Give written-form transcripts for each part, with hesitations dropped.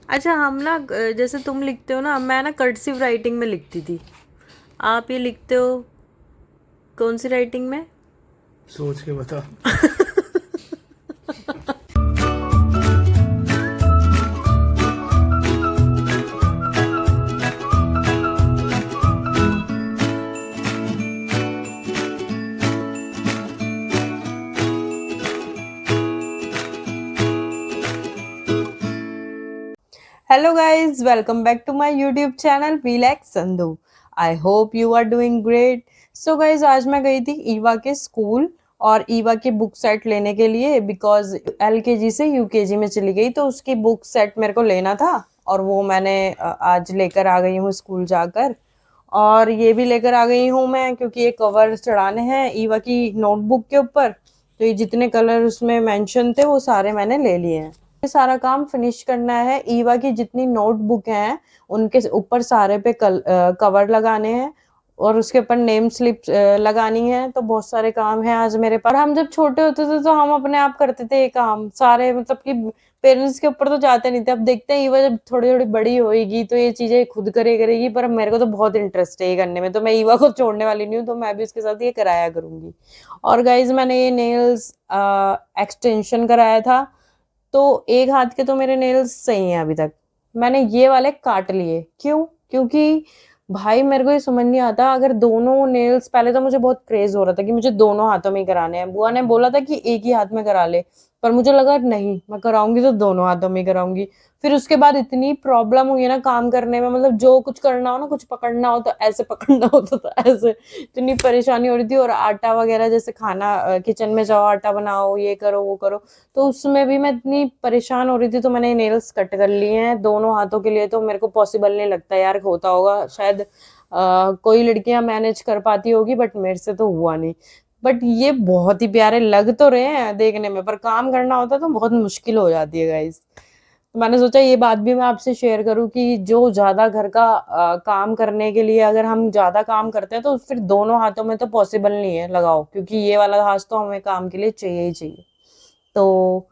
अच्छा हम ना जैसे तुम लिखते हो ना, मैं ना कर्सिव राइटिंग में लिखती थी। आप ये लिखते हो कौन सी राइटिंग में? सोच के बता। Hello guys, welcome back to my YouTube channel Be Like Sandhu. I hope you are doing great. So guys, आज मैं गई थी ईवा के स्कूल और ईवा की बुक सेट लेने के लिए बिकॉज LKG से UKG में चली गई तो उसकी बुक सेट मेरे को लेना था और वो मैंने आज लेकर आ गई हूँ स्कूल जाकर। और ये भी लेकर आ गई हूँ मैं क्योंकि ये कवर चढ़ाने हैं ईवा की नोटबुक के ऊपर। तो ये जितने कलर उसमें मेंशन थे वो सारे मैंने ले लिए हैं। ये सारा काम फिनिश करना है। ईवा की जितनी नोटबुक हैं उनके ऊपर सारे पे कवर लगाने हैं और उसके ऊपर नेम स्लिप लगानी है। तो बहुत सारे काम है आज मेरे पास। हम जब छोटे होते थे तो हम अपने आप करते थे ये काम सारे, मतलब कि पेरेंट्स के ऊपर तो जाते नहीं थे। अब देखते हैं ईवा जब थोड़ी थोड़ी बड़ी होएगी तो ये चीजें खुद करेगी। पर मेरे को तो बहुत इंटरेस्ट है ये करने में, तो मैं ईवा को छोड़ने वाली नहीं हूँ, तो मैं भी उसके साथ ये कराया करूंगी। और गाइज मैंने ये नेल्स एक्सटेंशन कराया था तो एक हाथ के तो मेरे नेल्स सही हैं अभी तक। मैंने ये वाले काट लिए। क्यों? क्योंकि भाई मेरे को ये समझ नहीं आता, अगर दोनों नेल्स, पहले तो मुझे बहुत क्रेज हो रहा था कि मुझे दोनों हाथों में ही कराने हैं। बुआ ने बोला था कि एक ही हाथ में करा ले, पर मुझे लगा नहीं, मैं कराऊंगी तो दोनों हाथों में ही कराऊंगी। फिर उसके बाद इतनी प्रॉब्लम हुई है ना काम करने में, मतलब जो कुछ करना हो ना, कुछ पकड़ना हो तो ऐसे पकड़ना होता था, ऐसे इतनी परेशानी हो रही थी। और आटा वगैरह जैसे खाना, किचन में जाओ आटा बनाओ, ये करो वो करो, तो उसमें भी मैं इतनी परेशान हो रही थी। तो मैंने नेल्स कट कर लिए हैं दोनों हाथों के लिए। तो मेरे को पॉसिबल नहीं लगता यार होता होगा, शायद कोई लड़कियां मैनेज कर पाती होगी बट मेरे से तो हुआ नहीं। बट ये बहुत ही प्यारे लग तो रहे हैं देखने में, पर काम करना होता है तो बहुत मुश्किल हो जाती है गाइस। तो मैंने सोचा ये बात भी मैं आपसे शेयर करूं कि जो ज्यादा घर का काम करने के लिए अगर हम ज्यादा काम करते हैं तो फिर दोनों हाथों में तो पॉसिबल नहीं है लगाओ, क्योंकि ये वाला हाथ तो हमें काम के लिए चाहिए ही चाहिए। तो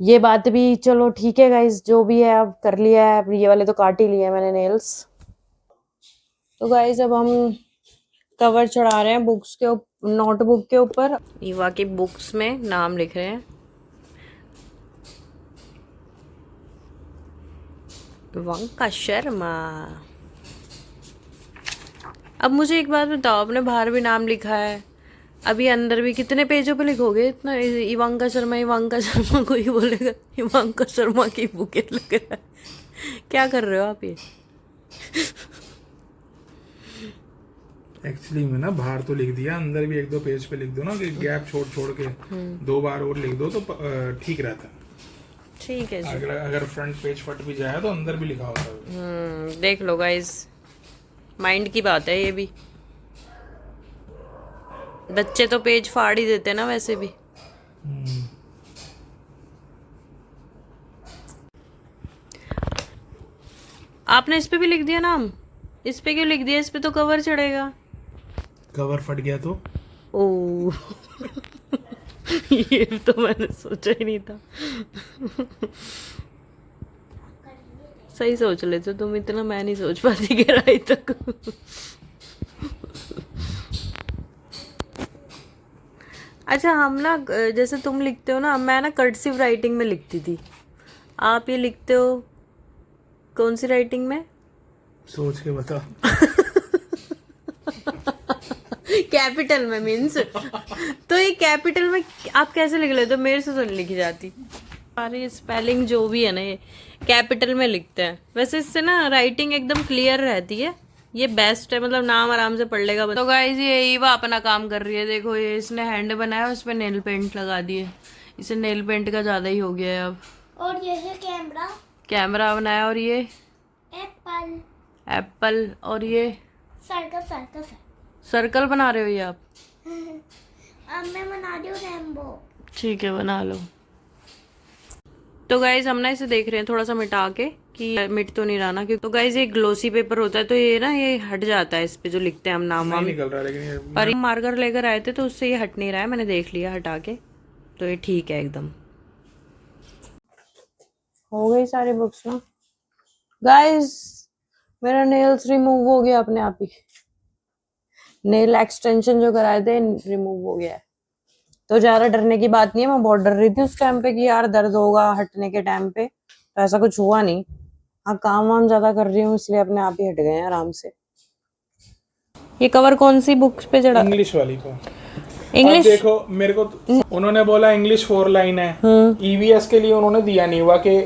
ये बात भी चलो ठीक है गाइस, जो भी है अब कर लिया है। अब ये वाले तो काट ही लिए हैं मैंने नेल्स। तो गाइस अब हम कवर चढ़ा रहे हैं बुक्स के नोटबुक के ऊपर। ईवा की बुक्स में नाम लिख रहे हैं वंका शर्मा। अब मुझे एक बात बताओ, आपने बाहर भी नाम लिखा है, अभी अंदर भी कितने पेजों पे लिखोगे इतना? इवांका शर्मा कोई बोलेगा इवांका शर्मा की बुके लग रहा है। क्या कर रहे हो आप ये? एक्चुअली में ना बाहर तो लिख दिया, अंदर भी एक दो पेज पे लिख दो ना, कि गैप छोड़ छोड़ के दो बार और लिख दो तो ठीक रहता है। ठीक है जी। अगर फ्रंट पेज फट भी जाए तो अंदर भी लिखा होता है। देख लो गाइस, माइंड की बात है ये भी। बच्चे तो पेज फाड़ ही देते ना वैसे भी। आपने इस पे भी लिख दिया नाम? इस पे क्यों लिख दिया? इस पे तो कवर चढ़ेगा। कवर फट गया तो ओ ये तो मैंने सोचा ही नहीं था। सही सोच लेते हो तुम, इतना मैं नहीं सोच पाती गहराई तक। अच्छा हम ना जैसे तुम लिखते हो ना, मैं ना कर्सिव राइटिंग में लिखती थी। आप ये लिखते हो कौन सी राइटिंग में? सोच के बता। कैपिटल में मीन्स। तो ये कैपिटल में आप कैसे लिख लेते हो? मेरे से तो नहीं लिखी जाती। सारी स्पेलिंग जो भी है ना ये कैपिटल में लिखते हैं। वैसे इससे ना राइटिंग एकदम क्लियर रहती है, ये बेस्ट है, मतलब नाम आराम से पढ़ लेगा। तो गाइस ये ईवा अपना काम कर रही है। देखो ये इसने हैंड बनाया, उस पर नेल पेंट लगा दिए। इसे नेल पेंट का ज्यादा ही हो गया है अब। और ये है कैमरा। कैमरा बनाया। और ये एप्पल। एप्पल। और ये सर्कल सर्कल सर्कल बना रहे हो ये आप? अब मैं बना रही हूँ रेनबो। ठीक है बना लो। तो गाइज हम ना इसे देख रहे हैं थोड़ा सा मिटा के कि मिट तो नहीं रहा ना, क्योंकि तो गाइज ये ग्लोसी पेपर होता है तो ये ना ये हट जाता है इस पे जो लिखते हैं हम नाम वाम। निकल रहा है लेकिन ये पर ये मार्कर लेकर आए थे तो उससे ये हट नहीं रहा है, मैंने देख लिया हटा के, तो ये ठीक है एकदम। हो गई सारी बुक्स ना? गाइस मेरा नेल्स रिमूव हो गया अपने आप ही। नेल एक्सटेंशन जो कराए थे रिमूव हो गया है। तो ज्यादा डरने की बात नहीं है, मैं बहुत डर रही थी उस टाइम पे कि यार दर्द होगा हटने के टाइम पे, तो ऐसा कुछ हुआ नहीं। हाँ काम वाम ज्यादा कर रही हूँ इसलिए अपने आप ही हट गए हैं आराम से। ये कवर कौन सी बुक पे चढ़ा? इंग्लिश वाली को। अब इंग्लिश। देखो मेरे को उन्होंने बोला इंग्लिश 4 लाइन है, ईवीएस के लिए उन्होंने दिया नहीं हुआ कि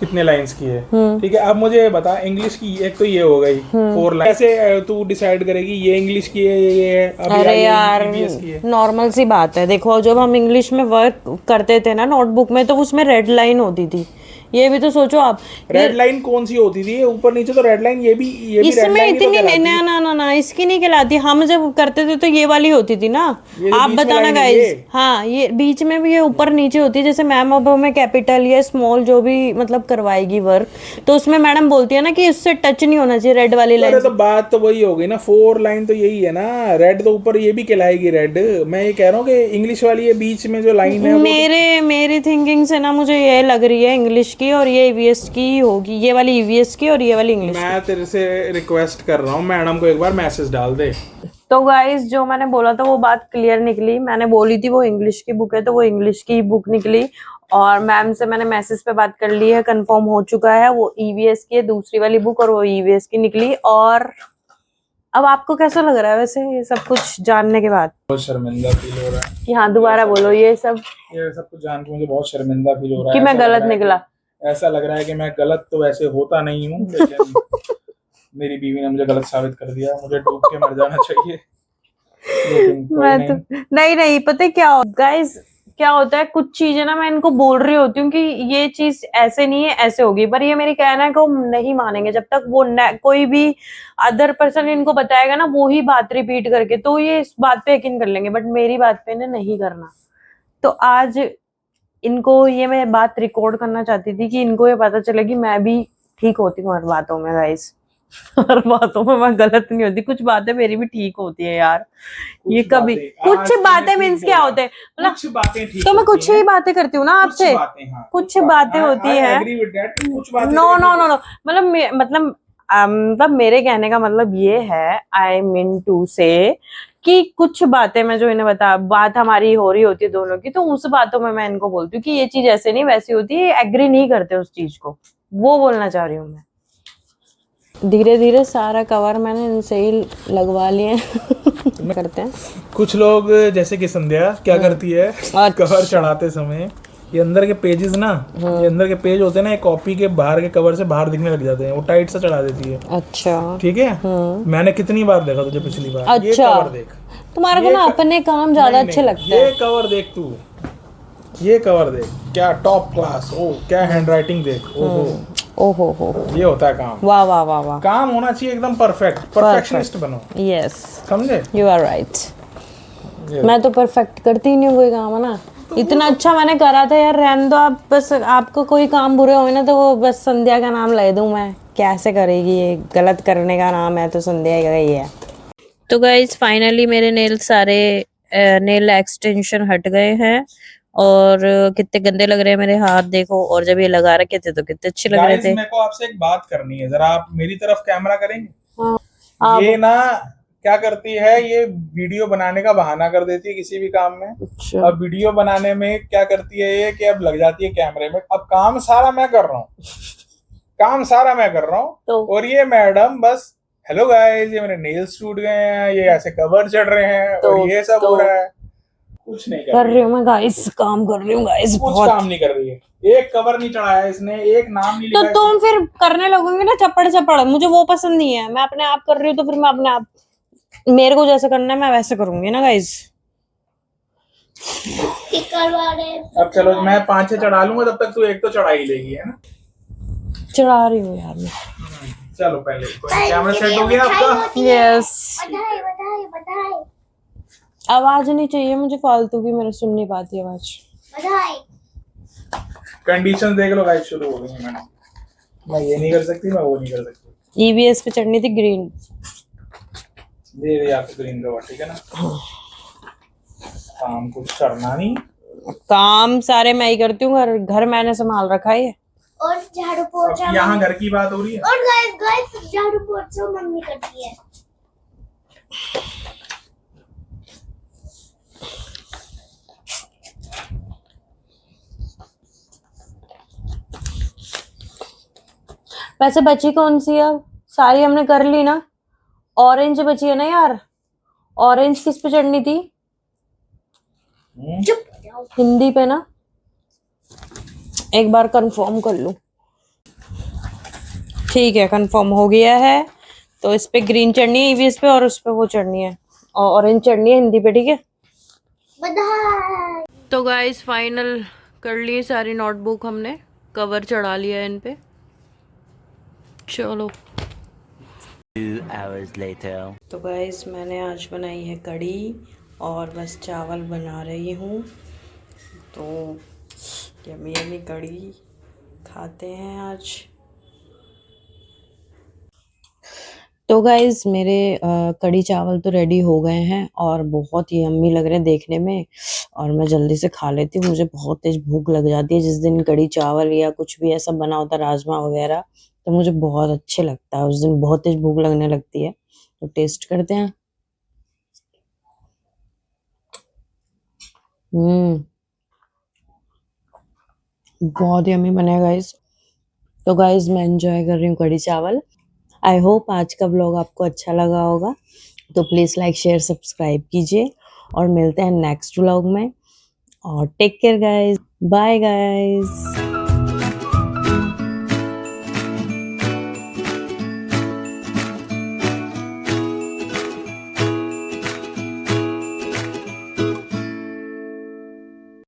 कितने लाइंस की है। ठीक है, अब मुझे बता इंग्लिश की एक तो ये हो गई 4 लाइन, कैसे तू डिसाइड करेगी ये इंग्लिश की है ये है? अभी अरे यार ईवीएस की है। नॉर्मल सी बात है, देखो जब हम इंग्लिश में वर्क करते थे ना नोटबुक में, तो उसमें रेड लाइन होती थी। ये भी तो सोचो आप, रेड लाइन कौन सी होती थी? ऊपर नीचे तो रेड लाइन, ये भी रेड इसमें लाइन ही तो इतनी कहलाती है। ना ना ना ना इसकी नहीं कहलाती। हम जब करते थे तो ये वाली होती थी ना। ये जो आप बीच में बताना line है गाइस। ये? हाँ ये बीच में भी ये ऊपर नीचे होती है। जैसे मैम अब हमें कैपिटल या स्मॉल जो भी मतलब करवाएगी वर्क, तो उसमें मैडम बोलती है ना कि उससे टच नहीं होना चाहिए रेड वाली अरे लाइन। तो बात तो वही हो गई ना, 4 लाइन तो यही है ना। रेड तो ऊपर ये भी कहलाएगी रेड। मैं ये कह रहा हूँ कि इंग्लिश वाली ये बीच में जो लाइन है वो मेरी थिंकिंग से ना मुझे ये लग रही है इंग्लिश की, और ये ईवीएस की होगी, ये वाली ईवीएस की और ये वाली इंग्लिश। मैं तेरे से रिक्वेस्ट कर रहा हूँ मैडम को एक बार मैसेज डाल दे। तो गाइस जो मैंने बोला था वो बात क्लियर निकली। मैंने बोली थी वो इंग्लिश की बुक है, तो वो इंग्लिश की बुक निकली। और मैम से मैंने मैसेज पे बात कर ली है, कंफर्म हो चुका है, वो ईवीएस की है दूसरी वाली बुक, और वो ईवीएस की निकली। और अब आपको कैसा लग रहा है वैसे ये सब कुछ जानने के बाद? बहुत शर्मिंदा फील हो रहा है कि हाँ दोबारा बोलो ये सब कुछ जान के मुझे बहुत शर्मिंदा फील हो रहा कि है। मैं ऐसा लग गलत रहा है निकला। ऐसा लग रहा है कि मैं गलत तो वैसे होता नहीं हूँ, लेकिन मेरी बीवी ने मुझे गलत साबित कर दिया। मुझे डूब के मर जाना चाहिए, लेकिन कोई मैं नहीं। तो नहीं पता है क्या गाइस क्या होता है, कुछ चीजें ना मैं इनको बोल रही होती हूँ कि ये चीज ऐसे नहीं है ऐसे होगी, पर ये मेरी कहना है कि वो नहीं मानेंगे जब तक वो कोई भी अदर पर्सन इनको बताएगा ना वो ही बात रिपीट करके, तो ये इस बात पे यकीन कर लेंगे, बट मेरी बात पे इन्हें नहीं करना। तो आज इनको ये मैं बात रिकॉर्ड करना चाहती थी कि इनको ये पता चले कि मैं भी ठीक होती हूँ हर बातों में गाइस। हर बातों में मैं गलत नहीं होती, कुछ बातें मेरी भी ठीक होती है यार। ये कभी कुछ बातें मीन्स क्या होते हैं मतलब, कुछ बातें ठीक तो मैं कुछ ही बातें करती हूँ ना कुछ आपसे, बातें, हाँ, कुछ बातें होती हैं। कुछ बातें नो नो नो नो मतलब मेरे कहने का मतलब ये है, आई मीन टू से कि कुछ बातें मैं जो इन्हें बात हमारी हो रही होती है दोनों की, तो उस बातों में मैं इनको बोलती हूँ कि ये चीज ऐसे नहीं वैसी होती है, एग्री नहीं करते उस चीज को, वो बोलना चाह रही हूँ मैं। धीरे धीरे सारा कवर मैंने इनसे ही लगवा लिए करते हैं। कुछ लोग जैसे कि संध्या क्या करती है, कवर चढ़ाते समय ये अंदर के पेजेस ना, ये अंदर के पेज होते हैं ना, ये कॉपी के बाहर के कवर से बाहर दिखने लग जाते हैं, वो टाइट से चढ़ा देती है। अच्छा ठीक है, मैंने कितनी बार देखा तुझे पिछली बार। ये अच्छा कवर देख, तुम्हारे को ना अपने काम ज्यादा अच्छे लगते हैं। ये कवर देख तू, ये कवर देख, क्या टॉप क्लास, ओ क्या हैंडराइटिंग देख, ओहो ओहो हो ये होता है काम। वाह वाह वाह वाह, काम होना चाहिए एकदम परफेक्ट, परफेक्शनिस्ट बनो। यस समझे? You are right. मैं तो परफेक्ट करती ही नहीं हूँ कोई काम, है ना। इतना अच्छा मैंने करा था यार, रहने दो आप। बस आपको कोई काम बुरे हो ना तो वो बस संध्या का नाम ले दूं मैं, कैसे करेगी ये, गलत करने का नाम है तो संध्या का ही है। तो गाइस फाइनली मेरे नेल सारे नेल एक्सटेंशन हट गए हैं, और कितने गंदे लग रहे हैं मेरे हाथ देखो, और जब ये लगा रखे थे तो कितने अच्छे लग रहे थे। मेरे को आपसे एक बात करनी है, जरा आप मेरी तरफ कैमरा करेंगे? हाँ, ये ना क्या करती है, ये वीडियो बनाने का बहाना कर देती है किसी भी काम में। अच्छा। अब वीडियो बनाने में क्या करती है ये कि अब लग जाती है कैमरे में। अब काम सारा मैं कर रहा हूँ, काम सारा मैं कर रहा हूँ, तो और ये मैडम बस हेलो गाइस ये मेरे नेल्स टूट गए हैं, ये ऐसे कवर चढ़ रहे हैं, तो, और ये सब हो रहा है। कुछ नहीं कर रही हूँ मैं गाइस, काम कर रही हूँ गाइस, कुछ बहुत। काम नहीं कर रही है, एक कवर नहीं चढ़ाया इसने, एक नाम नहीं तो लिखा तुम फिर करने लगोगे ना चप्पड़ चप्पड़, मुझे वो पसंद नहीं है। मैं अपने आप कर रही हूँ तो फिर मैं अपने आप, मेरे को जैसे करना है मैं वैसे करूंगी ना गाइस। स्टिकर वाले अब चलो मैं 5-6 चढ़ा लूंगा, तब तक तू एक तो चढ़ा ही लेगी, है ना? चढ़ा रही हूँ यार मैं। चलो पहले कैमरा सेट हो गया आपका? यस। बधाई बधाई बधाई आवाज नहीं चाहिए मुझे फालतू की, मैंने सुन नहीं पाती आवाज। बधाई। कंडीशन देख लो गाइस, शुरू हो गई है। मैं ये नहीं कर सकती, मैं वो नहीं कर सकती। ईवीएस पे चढ़नी थी ग्रीन, दे दे आपको ग्रीन कवर, ठीक है ना? काम कुछ करना नहीं, काम सारे मैं ही करती हूँ, घर घर मैंने संभाल रखा है। और झाड़ू पोछा अब यहाँ घर की बात हो रही है। और गाइस गाइस झाड़ू पोछा मम्मी करती है। वैसे बची कौन सी अब? सारी हमने कर ली ना। ऑरेंज बची है ना यार। ऑरेंज किस पे चढ़नी थी? चुप हो जाओ। हिंदी पे ना। एक बार कंफर्म कर लूं। ठीक है, कंफर्म हो गया है। तो इस पे ग्रीन चढ़नी है ईवीएस पे, और उस पे वो चढ़नी है, और ऑरेंज चढ़नी है हिंदी पे। ठीक है। बधाई। तो गाइस फाइनल कर लिए सारी नोटबुक हमने, कवर चढ़ा लिया है इन पे। चलो। 2 hours later. तो गाइस मैंने आज बनाई है कढ़ी, और बस चावल बना रही हूँ। तो यम्मी यम्मी कढ़ी खाते हैं आज। तो गाइज मेरे कढ़ी चावल तो रेडी हो गए हैं, और बहुत ही यम्मी लग रहे हैं देखने में। और मैं जल्दी से खा लेती हूँ, मुझे बहुत तेज भूख लग जाती है जिस दिन कढ़ी चावल या कुछ भी ऐसा बना होता है, राजमा वगैरह, तो मुझे बहुत अच्छे लगता है। उस दिन बहुत तेज भूख लगने लगती है। तो टेस्ट करते हैं। बहुत यम्मी बना है गाइज। तो गाइज मैं एंजॉय कर रही हूँ कढ़ी चावल। आई होप आज का व्लॉग आपको अच्छा लगा होगा। तो प्लीज़ लाइक शेयर सब्सक्राइब कीजिए, और मिलते हैं नेक्स्ट व्लॉग में। और take care guys, bye guys.